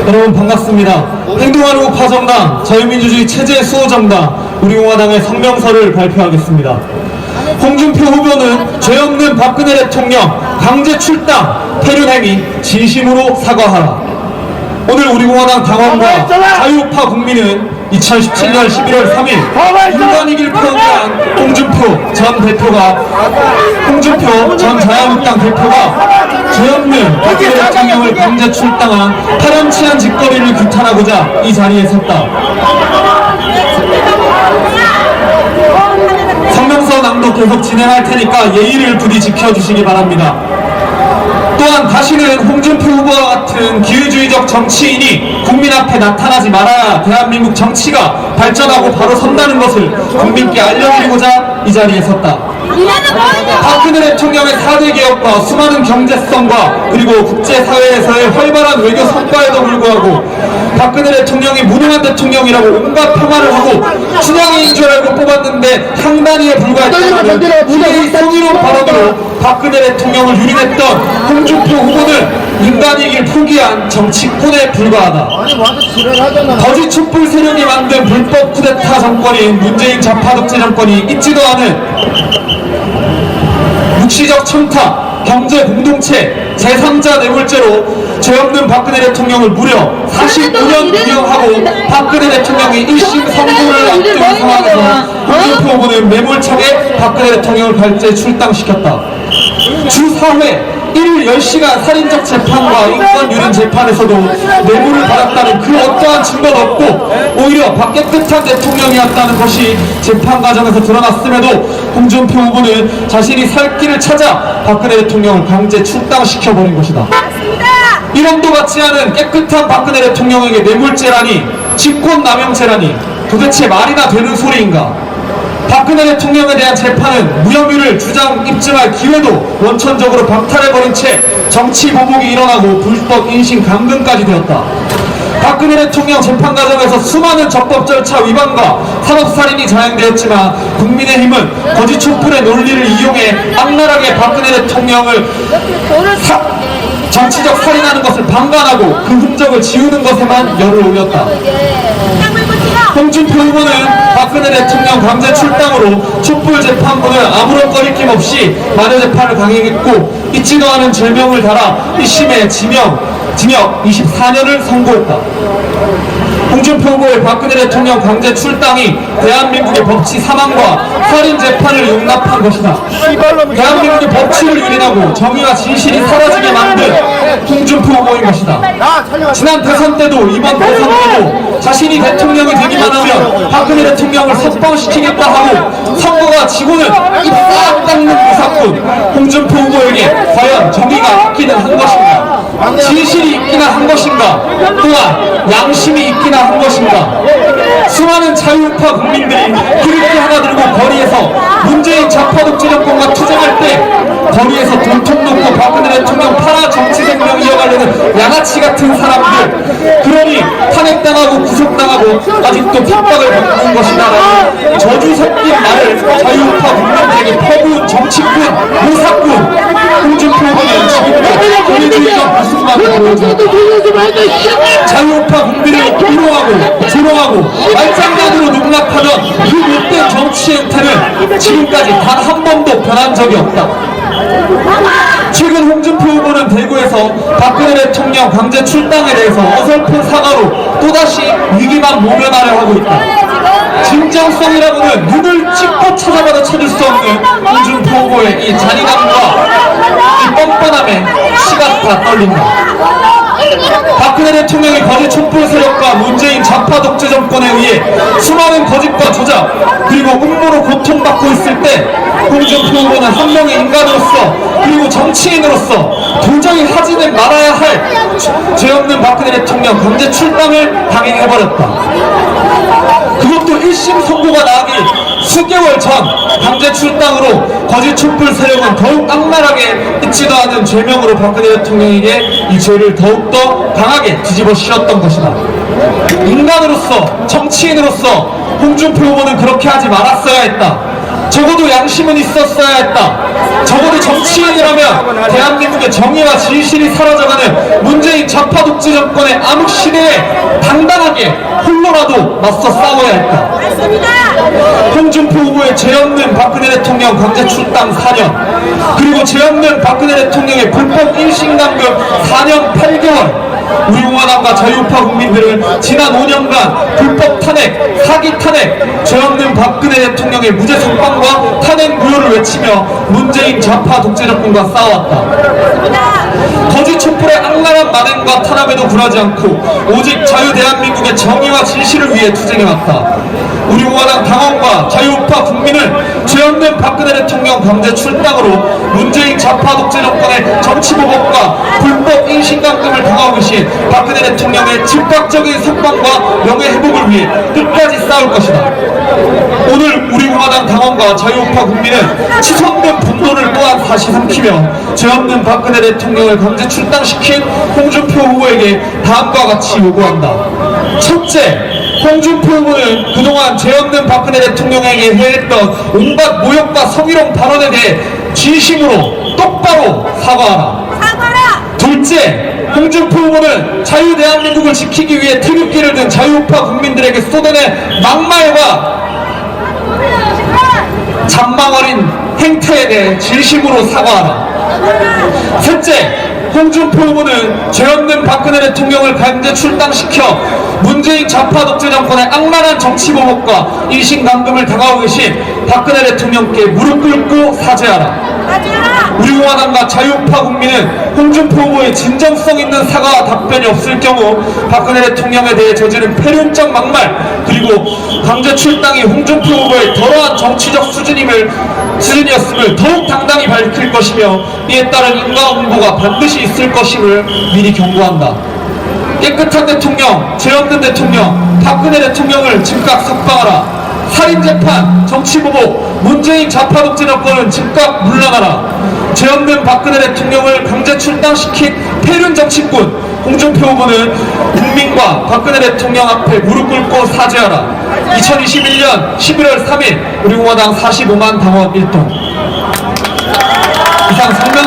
여러분 반갑습니다. 행동하는 우파정당 자유민주주의 체제 수호정당 우리공화당의 성명서를 발표하겠습니다. 홍준표 후보는 죄 없는 박근혜 대통령 강제 출당 폐륜행위 진심으로 사과하라. 오늘 우리공화당 당원과 자유우파 국민은 2017년 11월 3일 인간이길 포기한 홍준표 전 자유한국당 대표가 죄 없는 박근혜 대통령을 강제 출당한 파렴치한 짓거리를 규탄하고자 이 자리에 섰다. 성명서 낭독 계속 진행할 테니까 예의를 부디 지켜주시기 바랍니다. 또한 다시는 홍준표 후보와 같은 기회주의적 정치인이 국민 앞에 나타나지 말아야 대한민국 정치가 발전하고 바로 선다는 것을 국민께 알려드리고자 이 자리에 섰다. 박근혜 대통령의 4대 개혁과 수많은 경제성과 그리고 국제사회에서의 활발한 외교 성과에도 불구하고 박근혜 대통령이 무능한 대통령이라고 온갖 평화를 하고 춘향이인 줄 알고 뽑았는데 향단위에 불과했다는 이의 성희롱 발언으로 박근혜 대통령을 유린했던 홍준표 후보는 인간이길 포기한 정치꾼에 불과하다. 거짓 촛불 세력이 만든 불법 쿠데타 정권인 문재인 좌파 독재 정권이 있지도 않은 묵시적 청탁, 경제 공동체, 제3자 뇌물죄로 죄 없는 박근혜 대통령을 무려 45년 구형하고 박근혜 대통령이 1심 선고를 앞둔 상황에서 홍준표 후보는 매몰차게 박근혜 대통령을 강제 출당시켰다. 주 4회 1일 10시간 살인적 재판과 인권유린 재판에서도 뇌물을 받았다는 그 어떠한 증거도 없고 오히려 깨끗한 대통령이었다는 것이 재판 과정에서 드러났음에도 홍준표 후보는 자신이 살 길을 찾아 박근혜 대통령을 강제 출당시켜버린 것이다. 이름도 같지 않은 깨끗한 박근혜 대통령에게 뇌물죄라니, 직권남용죄라니 도대체 말이나 되는 소리인가? 박근혜 대통령에 대한 재판은 무혐의를 입증할 기회도 원천적으로 박탈해버린 채 정치 보복이 일어나고 불법 인신 감금까지 되었다. 박근혜 대통령 재판 과정에서 수많은 적법 절차 위반과 산업살인이 자행되었지만 국민의힘은 거짓 촛불의 논리를 이용해 악랄하게 박근혜 대통령을 정치적 살인하는 것을 방관하고 그 흔적을 지우는 것에만 열을 올렸다. 홍준표 후보는 박근혜 대통령 강제 출당으로 촛불 재판부는 아무런 거리낌 없이 만효 재판을 강행했고 있지도 않은 죄명을 달아 1심에 징역 24년을 선고했다. 홍준표 후보의 박근혜 대통령 강제 출당이 대한민국의 법치 사망과 살인 재판을 용납한 것이다. 대한민국의 법치를 유린하고 정의와 진실이 사라지게 만든 홍준표 후보인 것이다. 지난 대선 때도 이번 대선 때도 자신이 대통령이 되기만 하면 박근혜 대통령을 석방시키겠다 하고 선거가 지고는 입싹 닦는 무사꾼 홍준표 후보에게 과연 정의가 있기는 한 것인가? 진실이 있기나 한 것인가? 또한 양심이 있기나 한 것인가? 수많은 자유우파 국민들이 그렇게 하나 들고 거리에서 문재인 좌파 독재 정권과 투쟁할 때 거리에서 돈통 놓고 박근혜 대통령 팔아 정치 생명 이어가려는 양아치 같은 사람들, 그러니 탄핵당하고 구속당하고 아직도 핍박을 받는 것이다라는 저주 섞인 말을 자유우파 국민들에게 퍼부은 정치꾼, 무사꾼 홍준표 후보는 지금도 권위주의적 모습만을 보여줍니다. 자유우파 국민을 희롱하고 조롱하고 말장난으로 농락하던 그 못된 정치 행태는 지금까지 단 한 번도 변한 적이 없다. 최근 홍준표 후보는 대구에서 박근혜 대통령 강제 출당에 대해서 어설픈 사과로 또다시 위기만 모면하려 하고 있다. 진정성이라고는 눈을 찍고 찾아봐도 찾을 수 없는 홍준표 후보의 이 잔인함과 이 뻔뻔함에 시가 다 떨린다. 박근혜 대통령이 거짓 촛불 세력과 문재인 좌파 독재 정권에 의해 수많은 거짓과 조작 그리고 음모로 고통받고 있을 때 홍준표 후보는 한 명의 인간으로서 그리고 정치인으로서 도저히 하지는 말아야 할 죄 없는 박근혜 대통령 강제 출당을 강행해버렸다. 그것도 1심 선고가 나기 수개월 전 강제 출당으로 거짓 촛불 세력은 더욱 악랄하게 있지도 않은 죄명으로 박근혜 대통령에게 이 죄를 더욱더 강하게 뒤집어 씌웠던 것이다. 인간으로서 정치인으로서 홍준표 후보는 그렇게 하지 말았어야 했다. 적어도 양심은 있었어야 했다. 적어도 정치인이라면 대한민국의 정의와 진실이 사라져가는 문재인 좌파 독재 정권의 암흑 시대에 당당하게 홀로라도 맞서 싸워야 했다. 홍준표 후보의 죄 없는 박근혜 대통령 강제 출당 4년, 그리고 죄 없는 박근혜 대통령의 불법 일신감금 4년 8개월, 우리 공화당과 자유우파 국민들은 지난 5년간 불법 탄핵, 사기 탄핵, 죄 없는 박근혜 대통령의 무죄 석방과 탄핵 무효를 외치며 문재인 좌파 독재 정권과 싸워왔다. 거짓 촛불의 악랄한 만행과 탄압에도 굴하지 않고 오직 자유 대한민국의 정의와 진실을 위해 투쟁해왔다. 우리 공화당 당원과 자유우파 국민은 죄 없는 박근혜 대통령 강제 출당으로 문재인 좌파 독재 정권의 정치보복과 불법 인신감금을 당하고 계신 박근혜 대통령의 즉각적인 석방과 명예회복을 위해 끝까지 싸울 것이다. 오늘 우리 공화당 당원과 자유우파 국민은 치솟는 분노를 또한 다시 삼키며 죄 없는 박근혜 대통령을 강제 출당시킨 홍준표 후보에게 다음과 같이 요구한다. 첫째, 홍준표 후보는 그동안 죄 없는 박근혜 대통령에게 해했던 온갖 모욕과 성희롱 발언에 대해 진심으로 똑바로 사과하라. 둘째, 홍준표 후보는 자유 대한민국을 지키기 위해 태극기를 든 자유우파 국민들에게 쏟아낸 막말과 잔망 어린 행태에 대해 진심으로 사과하라. 셋째, 홍준표 후보는 죄 없는 박근혜 대통령을 강제 출당시켜 문재인 좌파 독재 정권의 악랄한 정치보복과 인신감금을 당하고 계신 박근혜 대통령께 무릎 꿇고 사죄하라. 우리 공화당과 자유우파 국민은 홍준표 후보의 진정성 있는 사과와 답변이 없을 경우 박근혜 대통령에 대해 저지른 폐륜적 막말, 그리고 강제 출당이 홍준표 후보의 더러한 정치적 수준이었음을 더욱 당당히 밝힐 것이며 이에 따른 인과응보가 반드시 있을 것임을 미리 경고한다. 깨끗한 대통령, 죄 없는 대통령, 박근혜 대통령을 즉각 석방하라. 살인재판, 정치보복, 문재인 좌파 독재 정권은 즉각 물러나라. 죄 없는 박근혜 대통령을 강제 출당시킨 폐륜 정치꾼 홍준표 후보는 국민과 박근혜 대통령 앞에 무릎 꿇고 사죄하라. 2021년 11월 3일 우리 공화당 45만 당원 1동. 이상 성명